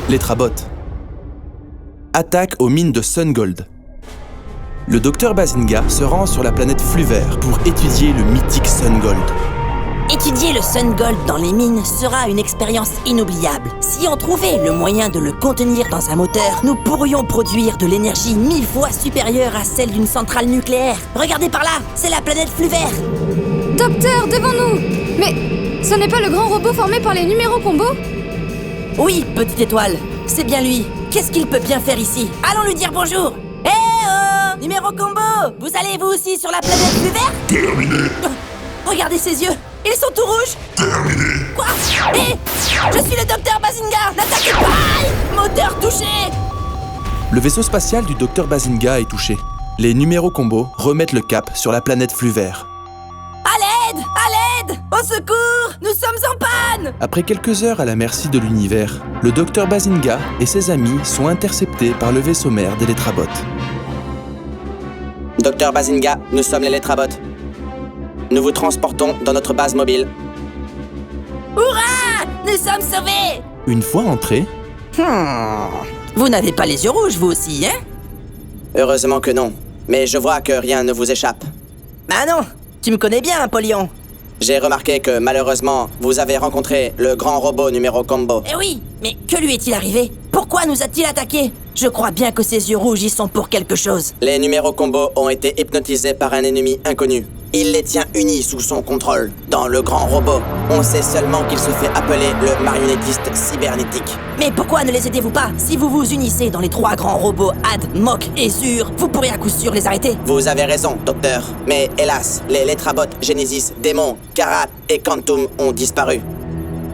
Letrabot. Attaque aux mines de Sungold. Le docteur Bazinga se rend sur la planète Fluvert pour étudier le mythique Sungold. Étudier le Sungold dans les mines sera une expérience inoubliable. Si on trouvait le moyen de le contenir dans un moteur, nous pourrions produire de l'énergie 1000 fois supérieure à celle d'une centrale nucléaire. Regardez par là, c'est la planète Fluvert. Docteur, devant nous! Mais ce n'est pas le grand robot formé par les numéros combo? Oui, petite étoile, c'est bien lui. Qu'est-ce qu'il peut bien faire ici? Allons lui dire bonjour. Eh oh! Numéro combo! Vous allez vous aussi sur la planète Fluvert? Terminé. Regardez ses yeux, ils sont tout rouges. Terminé. Quoi? Hé! Je suis le docteur Bazinga! N'attaquez pas! Aïe! Moteur touché! Le vaisseau spatial du docteur Bazinga est touché. Les numéros combos remettent le cap sur la planète Fluvert. À l'aide! À l'aide! Au secours! Nous sommes en panne! Après quelques heures à la merci de l'univers, le docteur Bazinga et ses amis sont interceptés par le vaisseau mère des Letrabot. Docteur Bazinga, nous sommes les Letrabot. Nous vous transportons dans notre base mobile. Hurrah! Nous sommes sauvés! Une fois entrés, Vous n'avez pas les yeux rouges, vous aussi, hein? Heureusement que non, mais je vois que rien ne vous échappe. Bah non! Tu me connais bien, Apollyon! J'ai remarqué que malheureusement, vous avez rencontré le grand robot numéro combo. Eh oui! Mais que lui est-il arrivé? Pourquoi nous a-t-il attaqués? Je crois bien que ses yeux rouges y sont pour quelque chose. Les numéros combo ont été hypnotisés par un ennemi inconnu. Il les tient unis sous son contrôle. Dans le grand robot, on sait seulement qu'il se fait appeler le marionnettiste cybernétique. Mais pourquoi ne les aidez-vous pas? Si vous vous unissez dans les trois grands robots Had, Mok et Zur, vous pourrez à coup sûr les arrêter. Vous avez raison, docteur. Mais hélas, les Letrabot, Genesis, Démon, Karat et Quantum ont disparu.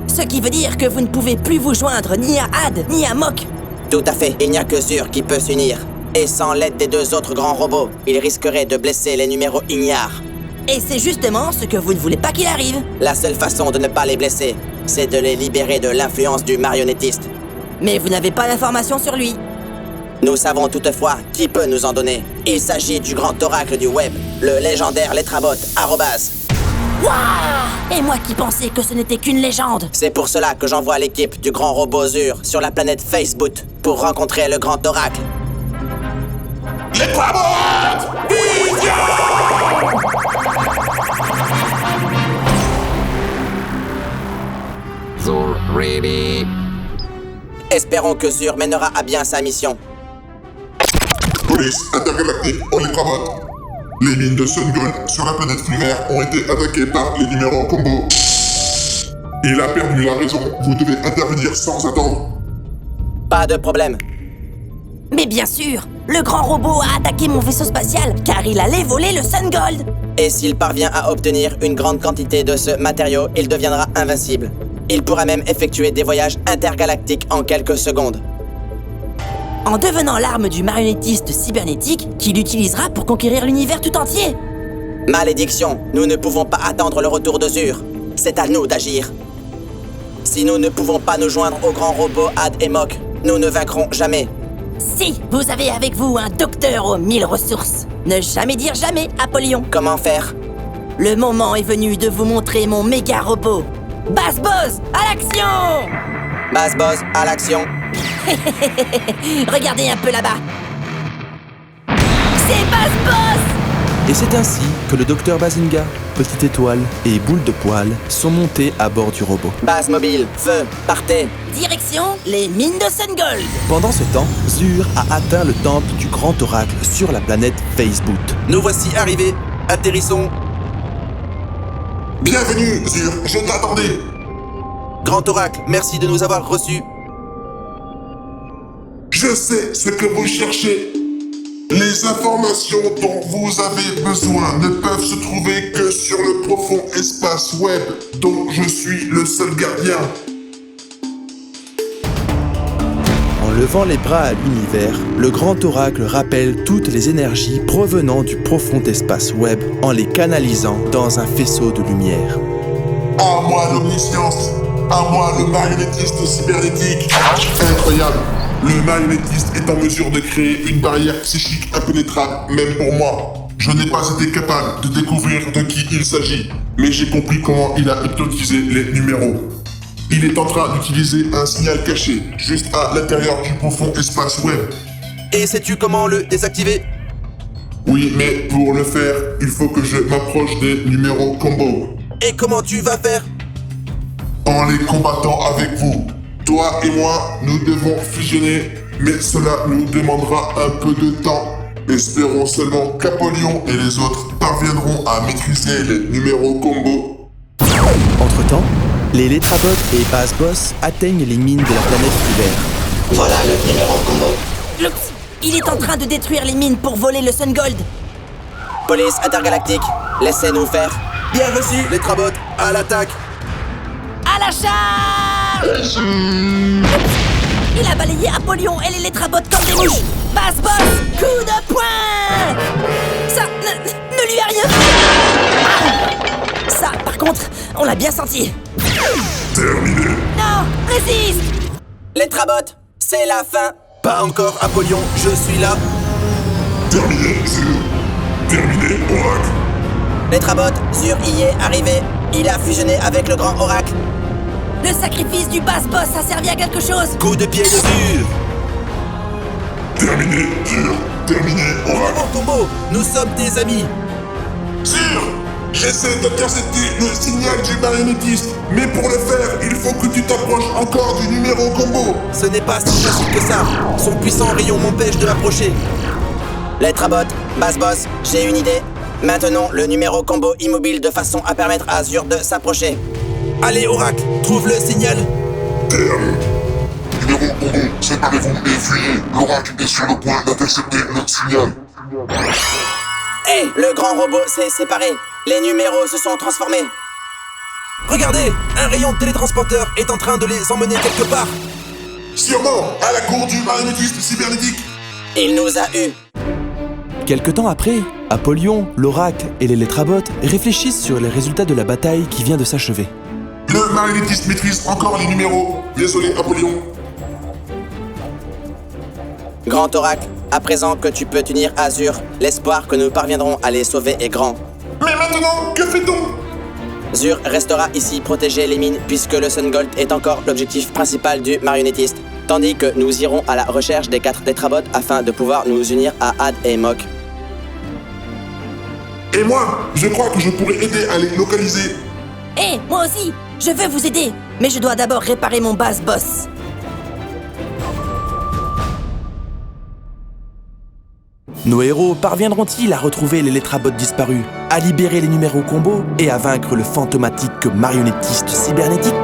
Ce qui veut dire que vous ne pouvez plus vous joindre ni à Had, ni à Mok. Tout à fait, il n'y a que Zur qui peut s'unir. Et sans l'aide des deux autres grands robots, il risquerait de blesser les numéros ignares. Et c'est justement ce que vous ne voulez pas qu'il arrive. La seule façon de ne pas les blesser, c'est de les libérer de l'influence du marionnettiste. Mais vous n'avez pas d'informations sur lui. Nous savons toutefois qui peut nous en donner. Il s'agit du grand oracle du web, le légendaire Letrabot, Arrobas. Waouh! Et moi qui pensais que ce n'était qu'une légende. C'est pour cela que j'envoie l'équipe du grand robot Zur sur la planète Facebook pour rencontrer le grand oracle. Letrabot! Vision! Zur ready. Espérons que Zur mènera à bien sa mission. Police intergalactique aux Letrabot. Les mines de Sungold sur la planète Fluvert ont été attaquées par les numéros combo. Il a perdu la raison. Vous devez intervenir sans attendre. Pas de problème. Mais bien sûr, le grand robot a attaqué mon vaisseau spatial car il allait voler le Sungold. Et s'il parvient à obtenir une grande quantité de ce matériau, il deviendra invincible. Il pourra même effectuer des voyages intergalactiques en quelques secondes. En devenant l'arme du marionnettiste cybernétique qu'il utilisera pour conquérir l'univers tout entier. Malédiction, nous ne pouvons pas attendre le retour de Zur. C'est à nous d'agir. Si nous ne pouvons pas nous joindre au grand robot Had et Mok, nous ne vaincrons jamais. Si vous avez avec vous un docteur aux 1000 ressources, ne jamais dire jamais, Apollyon. Comment faire? Le moment est venu de vous montrer mon méga robot. Bass-Boss, à l'action! Bass-Boss, à l'action. Regardez un peu là-bas. C'est Bass-Boss! et c'est ainsi que le docteur Bazinga, Petite Étoile et Boule de Poil sont montés à bord du robot. Base mobile, feu, partez. Direction les mines de Sungold. Pendant ce temps, Zur a atteint le temple du Grand Oracle sur la planète Facebook. Nous voici arrivés. Atterrissons. Bienvenue, Zur, je t'attendais. Grand Oracle, merci de nous avoir reçus. Je sais ce que vous cherchez. Les informations dont vous avez besoin ne peuvent se trouver que sur le profond espace web dont je suis le seul gardien. En levant les bras à l'univers, le Grand Oracle rappelle toutes les énergies provenant du profond espace web en les canalisant dans un faisceau de lumière. À moi l'omniscience, à moi le marionnettiste cybernétique. Incroyable, le marionnettiste est en mesure de créer une barrière psychique impénétrable, même pour moi. Je n'ai pas été capable de découvrir de qui il s'agit, mais j'ai compris comment il a hypnotisé les numéros. Il est en train d'utiliser un signal caché, juste à l'intérieur du profond espace web. Et sais-tu comment le désactiver? Oui, mais pour le faire, il faut que je m'approche des numéros combo. Et comment tu vas faire? En les combattant avec vous. Toi et moi, nous devons fusionner, mais cela nous demandera un peu de temps. Espérons seulement qu'Apollyon et les autres parviendront à maîtriser les numéros combo. Entre-temps, les Letrabots et Bass Boss atteignent les mines de la planète Fluvert. Voilà le numéro combo. Oups, il est en train de détruire les mines pour voler le Sun Gold. Police intergalactique, laissez-nous faire. Bien reçu, les Trabots, à l'attaque. À la charge! Il a balayé Apollyon et les Letrabots comme des mouches. Bass Boss, coup de poing! Ça ne lui a rien fait. Ça, par contre, on l'a bien senti. Terminé. Non, résiste! Les Trabots, c'est la fin. Pas encore, Apollyon, je suis là. Terminé, Zur. Terminé, Oracle. Les Trabots, Zur y est arrivé. Il a fusionné avec le grand oracle. Le sacrifice du Bass Boss a servi à quelque chose. Coup de pied de Zur. Terminé, Zur. Terminé, Oracle. Numéro combo, nous sommes des amis. Zur, j'essaie d'intercepter le signal du marionnettiste, mais pour le faire, il faut que tu t'approches encore du numéro combo. Ce n'est pas si facile que ça. Son puissant rayon m'empêche de m'approcher. Les Trabots, Bass Boss, j'ai une idée. Maintenons le numéro combo immobile de façon à permettre à Zur de s'approcher. Allez, Oracle, trouve le signal. Terme. Numéro combo, séparez-vous et fuyez. L'oracle est sur le point d'intercepter le signal. Hé, le grand robot s'est séparé. Les numéros se sont transformés. Regardez, un rayon télétransporteur est en train de les emmener quelque part. Sûrement, à la cour du marionnettiste cybernétique. Il nous a eus. Quelque temps après, Apollyon, l'Oracle et les Letrabots réfléchissent sur les résultats de la bataille qui vient de s'achever. Le marionnettiste maîtrise encore les numéros. Désolé, Apollyon. Grand oracle, à présent que tu peux t'unir à Zur, l'espoir que nous parviendrons à les sauver est grand. Mais maintenant, que fait-on? Zur restera ici protéger les mines puisque le Sun Gold est encore l'objectif principal du marionnettiste, tandis que nous irons à la recherche des 4 Tetrabots afin de pouvoir nous unir à Had et Mok. Et moi, je crois que je pourrais aider à les localiser. Hé, moi aussi, je veux vous aider, mais je dois d'abord réparer mon Bass Boss. Nos héros parviendront-ils à retrouver les Letrabots disparus, à libérer les numéros combo et à vaincre le fantomatique marionnettiste cybernétique ?